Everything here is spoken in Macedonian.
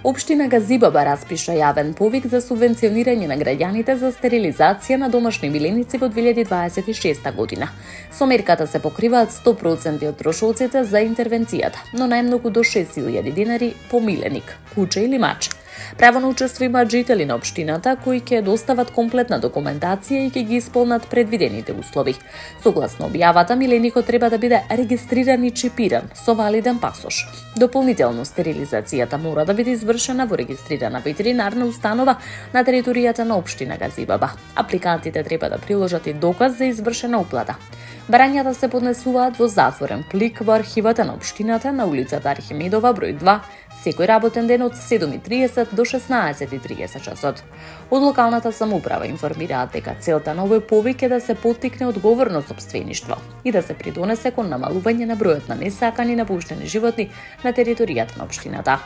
Општина Газибаба распиша јавен повик за субвенционирање на граѓаните за стерилизација на домашни миленици во 2026 година. Со мерката се покриваат 100% од трошоците за интервенцијата, но најмногу до 6.000 динари по миленик, куче или мач. Право на учество имаат жители на општината кои ќе достават комплетна документација и ќе ги исполнат предвидените услови. Согласно објавата, миленикот треба да биде регистриран и чипиран со валиден пасош. Дополнително стерилизацијата мора да биде извршена во регистрирана ветеринарна установа на територијата на општина Газибаба. Апликантите треба да приложат и доказ за извршена уплата. Барањата се поднесуваат во затворен плик во архивата на општината на улицата Архимедова број 2, секој работен ден од 7:30 до 16:30 часот. Од локалната самоуправа информираат дека целта на овој повик е да се поттикне одговорно сопствеништво и да се придонесе кон намалување на бројот на несакани напуштени животни на територијата на општината.